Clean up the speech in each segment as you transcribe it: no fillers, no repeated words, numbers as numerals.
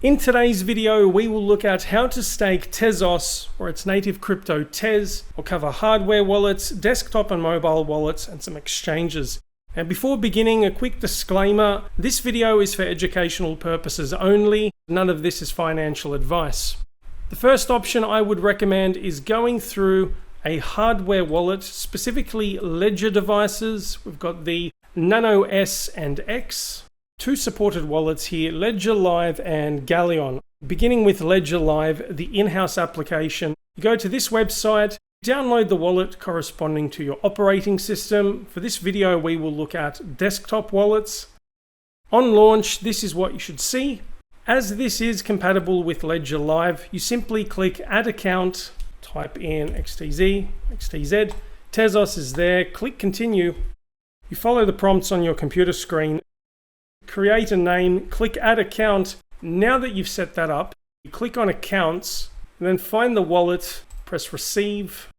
In today's video, we will look at how to stake Tezos, or its native crypto Tez. We'll cover hardware wallets, desktop and mobile wallets, and some exchanges. And before beginning, a quick disclaimer. This video is for educational purposes only. None of this is financial advice. The first option I would recommend is going through a hardware wallet, specifically ledger devices. We've got the Nano S and X. Two supported wallets here, Ledger Live and Galleon. Beginning with Ledger Live, the in-house application. You go to this website, download the wallet corresponding to your operating system. For this video, we will look at desktop wallets. On launch, this is what you should see. As this is compatible with Ledger Live, you simply click Add Account, type in XTZ, Tezos is there, click Continue. You follow the prompts on your computer screen. Create a name, click Add Account. Now that you've set that up, you click on Accounts, and then find the wallet, press Receive.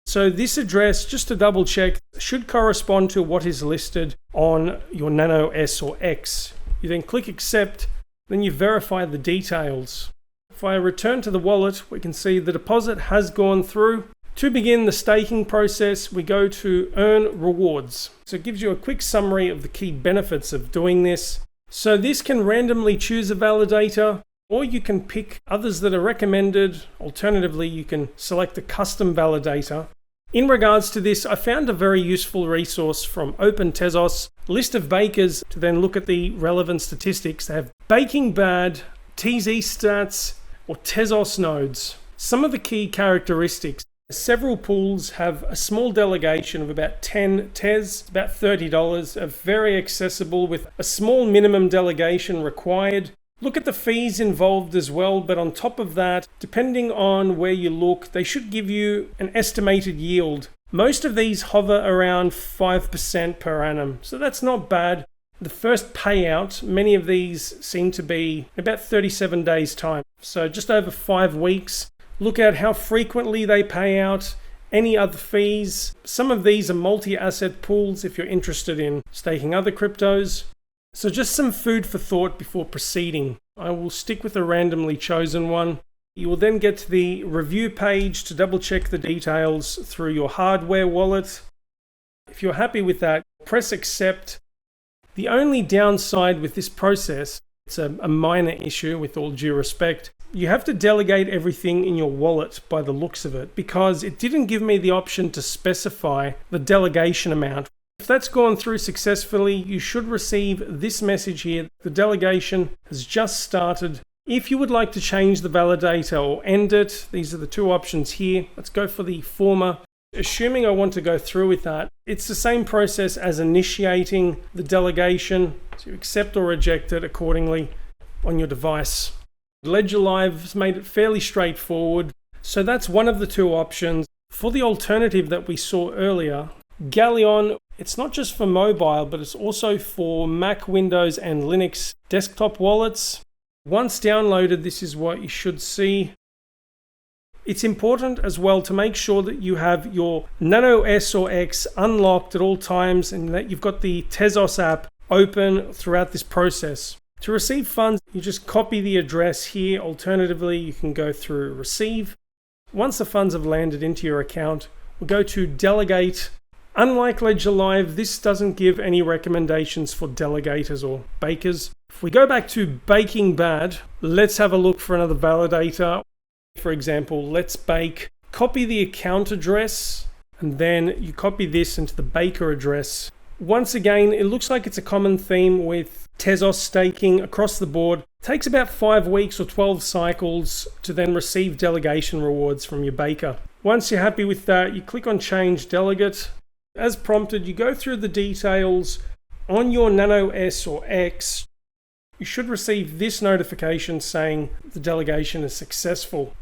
So this address, just to double check, should correspond to what is listed on your Nano S or X. You then click Accept, then you verify the details. If I return to the wallet, we can see the deposit has gone through. To begin the staking process, we go to Earn Rewards. So it gives you a quick summary of the key benefits of doing this. So this can randomly choose a validator, or you can pick others that are recommended. Alternatively, you can select a custom validator. In regards to this, I found a very useful resource from OpenTezos, list of bakers, to then look at the relevant statistics. They have Baking Bad, TZ Stats, or Tezos nodes. Some of the key characteristics. Several pools have a small delegation of about 10 Tez, about $30, are very accessible with a small minimum delegation required. Look at the fees involved as well, but on top of that, depending on where you look, they should give you an estimated yield. Most of these hover around 5% per annum, so that's not bad. The first payout, many of these seem to be about 37 days time, so just over 5 weeks. Look at how frequently they pay out, any other fees. Some of these are multi-asset pools if you're interested in staking other cryptos. So just some food for thought before proceeding. I will stick with a randomly chosen one. You will then get to the review page to double check the details through your hardware wallet. If you're happy with that, press accept. The only downside with this process, it's a minor issue with all due respect, you have to delegate everything in your wallet by the looks of it, because it didn't give me the option to specify the delegation amount. If that's gone through successfully, you should receive this message here. The delegation has just started. If you would like to change the validator or end it, these are the two options here. Let's go for the former. Assuming I want to go through with that, it's the same process as initiating the delegation. So you accept or reject it accordingly on your device. Ledger Live has made it fairly straightforward. So that's one of the two options. For the alternative that we saw earlier, Galleon, it's not just for mobile, but it's also for Mac, Windows, and Linux desktop wallets. Once downloaded, this is what you should see. It's important as well to make sure that you have your Nano S or X unlocked at all times and that you've got the Tezos app open throughout this process. To receive funds, you just copy the address here. Alternatively, you can go through Receive. Once the funds have landed into your account, we'll go to Delegate. Unlike Ledger Live, this doesn't give any recommendations for delegators or bakers. If we go back to Baking Bad, let's have a look for another validator. For example, let's bake. Copy the account address, and then you copy this into the baker address. Once again, it looks like it's a common theme with Tezos staking across the board. It takes about 5 weeks or 12 cycles to then receive delegation rewards from your baker. Once you're happy with that, you click on Change Delegate. As prompted, you go through the details on your Nano S or X. You should receive this notification saying the delegation is successful.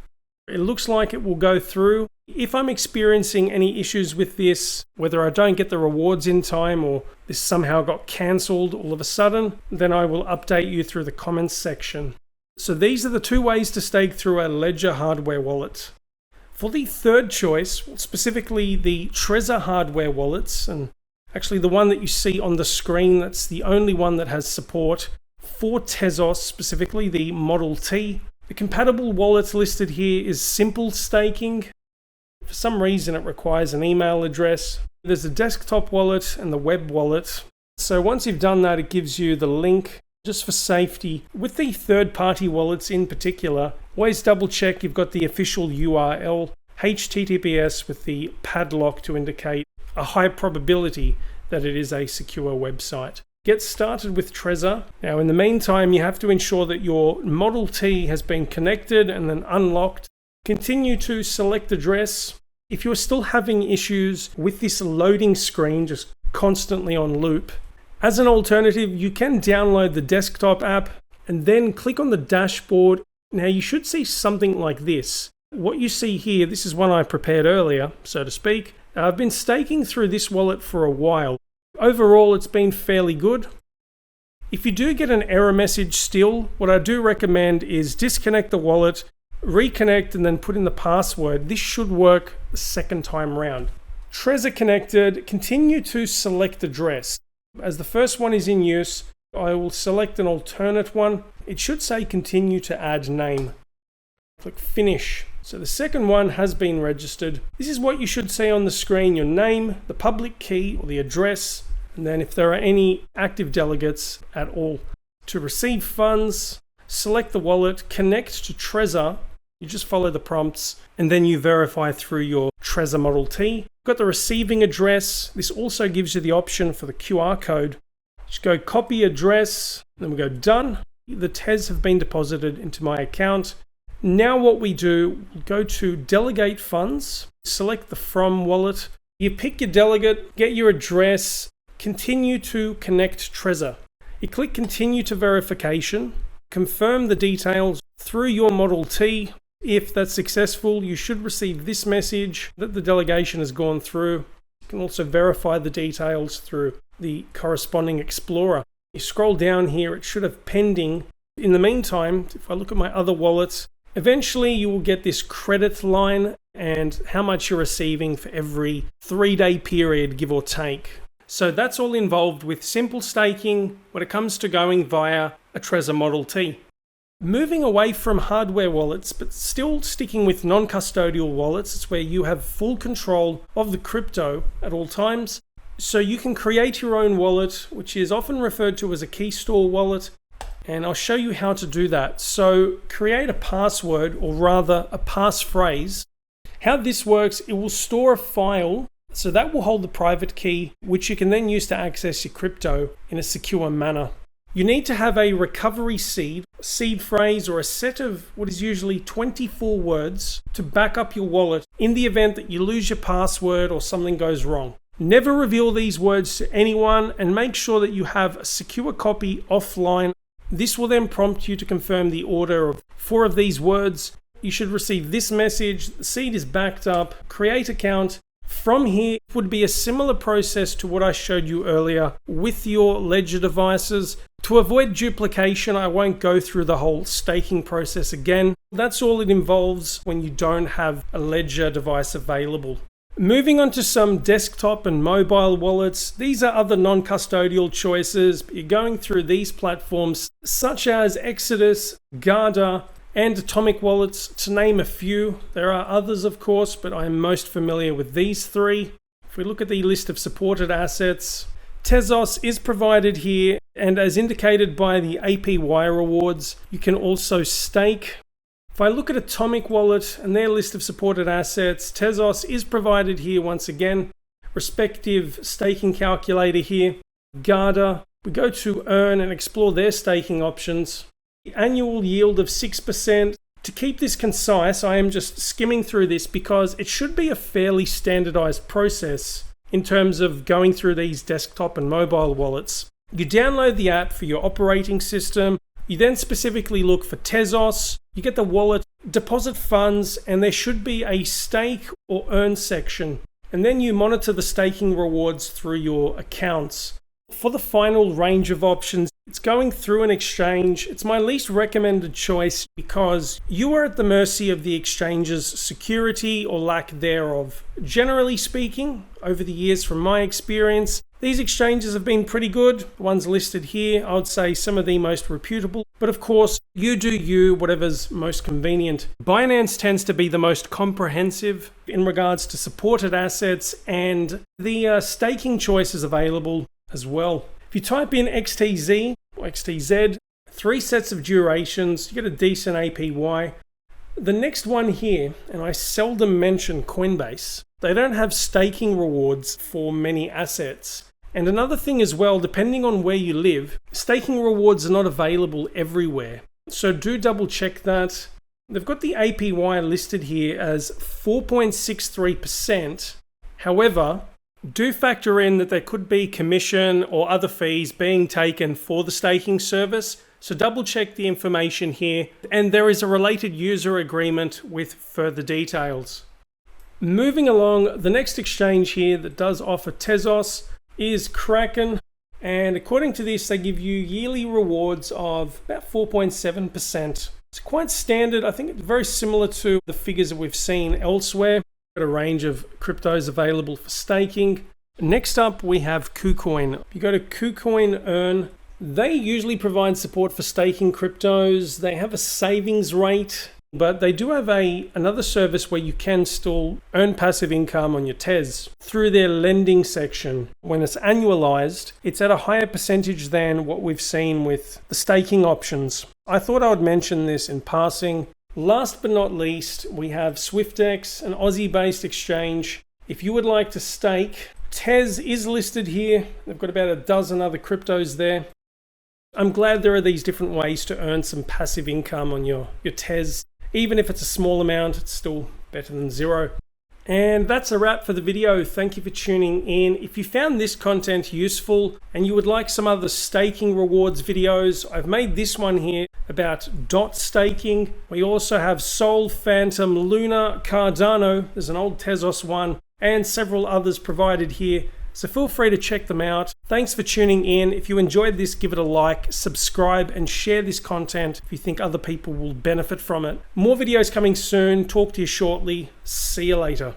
It looks like it will go through. If I'm experiencing any issues with this, whether I don't get the rewards in time or this somehow got cancelled all of a sudden, then I will update you through the comments section. So these are the two ways to stake through a Ledger hardware wallet. For the third choice, specifically the Trezor hardware wallets, and actually the one that you see on the screen, that's the only one that has support for Tezos, specifically the Model T. The compatible wallet listed here is SimpleStaking. For some reason it requires an email address. There's a desktop wallet and the web wallet. So once you've done that, it gives you the link. Just for safety, with the third-party wallets in particular, always double check you've got the official URL, HTTPS with the padlock to indicate a high probability that it is a secure website. Get started with Trezor. Now in the meantime, you have to ensure that your Model T has been connected and then unlocked. Continue to select address. If you're still having issues with this loading screen just constantly on loop, as an alternative, you can download the desktop app and then click on the dashboard. Now you should see something like this. What you see here, this is one I prepared earlier, so to speak. I've been staking through this wallet for a while. Overall, it's been fairly good. If you do get an error message still, what I do recommend is disconnect the wallet, reconnect, and then put in the password. This should work the second time round. Trezor connected, continue to select address. As the first one is in use, I will select an alternate one. It should say continue to add name. Click finish. So the second one has been registered. This is what you should see on the screen: your name, the public key or the address, and then if there are any active delegates at all. To receive funds, select the wallet, connect to Trezor. You just follow the prompts and then you verify through your Trezor Model T. Got the receiving address. This also gives you the option for the QR code. Just go copy address, then we go done. The Tez have been deposited into my account. Now what we do, we'll go to delegate funds, select the from wallet. You pick your delegate, get your address, continue to connect Trezor. You click continue to verification, confirm the details through your Model T. If that's successful, you should receive this message that the delegation has gone through. You can also verify the details through the corresponding Explorer. You scroll down here, it should have pending. In the meantime, if I look at my other wallets, eventually you will get this credit line and how much you're receiving for every 3-day period, give or take. So that's all involved with SimpleStaking when it comes to going via a Trezor Model T. Moving away from hardware wallets, but still sticking with non-custodial wallets, it's where you have full control of the crypto at all times. So you can create your own wallet, which is often referred to as a keystore wallet, and I'll show you how to do that. So create a password, or rather a passphrase. How this works, it will store a file, so that will hold the private key, which you can then use to access your crypto in a secure manner. You need to have a recovery seed phrase, or a set of what is usually 24 words to back up your wallet in the event that you lose your password or something goes wrong. Never reveal these words to anyone, and make sure that you have a secure copy offline. This will then prompt you to confirm the order of 4 of these words. You should receive this message: the seed is backed up, create account. From here, it would be a similar process to what I showed you earlier with your ledger devices. To avoid duplication, I won't go through the whole staking process again. That's all it involves when you don't have a ledger device available. Moving on to some desktop and mobile wallets. These are other non-custodial choices, but you're going through these platforms such as Exodus, Garda, and Atomic Wallets, to name a few. There are others, of course, but I am most familiar with these 3. If we look at the list of supported assets, Tezos is provided here, and as indicated by the APY rewards, you can also stake. If I look at Atomic Wallet and their list of supported assets, Tezos is provided here once again. Respective staking calculator here. Garda, we go to Earn and explore their staking options. The annual yield of 6%. To keep this concise, I am just skimming through this because it should be a fairly standardized process in terms of going through these desktop and mobile wallets. You download the app for your operating system. You then specifically look for Tezos. You get the wallet, deposit funds, and there should be a stake or earn section. And then you monitor the staking rewards through your accounts. For the final range of options, it's going through an exchange. It's my least recommended choice because you are at the mercy of the exchange's security or lack thereof. Generally speaking, over the years from my experience, These exchanges have been pretty good. The ones listed here, I would say some of the most reputable. But of course, you do you, whatever's most convenient. Binance tends to be the most comprehensive in regards to supported assets and the staking choices available as well. If you type in XTZ or XTZ, 3 sets of durations, you get a decent APY. The next one here, and I seldom mention Coinbase, they don't have staking rewards for many assets. And another thing as well, depending on where you live, staking rewards are not available everywhere. So do double check that. They've got the APY listed here as 4.63%. However, do factor in that there could be commission or other fees being taken for the staking service. So double check the information here. And there is a related user agreement with further details. Moving along, the next exchange here that does offer Tezos is Kraken, and according to this they give you yearly rewards of about 4.7%. It's quite standard. I think it's very similar to the figures that we've seen elsewhere. Got a range of cryptos available for staking. Next up we have KuCoin. If you go to KuCoin Earn, they usually provide support for staking cryptos. They have a savings rate, but they do have another service where you can still earn passive income on your Tez through their lending section. When it's annualized, it's at a higher percentage than what we've seen with the staking options. I thought I would mention this in passing. Last but not least, we have SwiftX, an Aussie-based exchange. If you would like to stake, Tez is listed here. They've got about a dozen other cryptos there. I'm glad there are these different ways to earn some passive income on your Tez. Even if it's a small amount, it's still better than zero. And that's a wrap for the video. Thank you for tuning in. If you found this content useful and you would like some other staking rewards videos, I've made this one here about dot staking. We also have Sol, Phantom, Luna, Cardano. There's an old Tezos one and several others provided here. So feel free to check them out. Thanks for tuning in. If you enjoyed this, give it a like, subscribe, and share this content if you think other people will benefit from it. More videos coming soon. Talk to you shortly. See you later.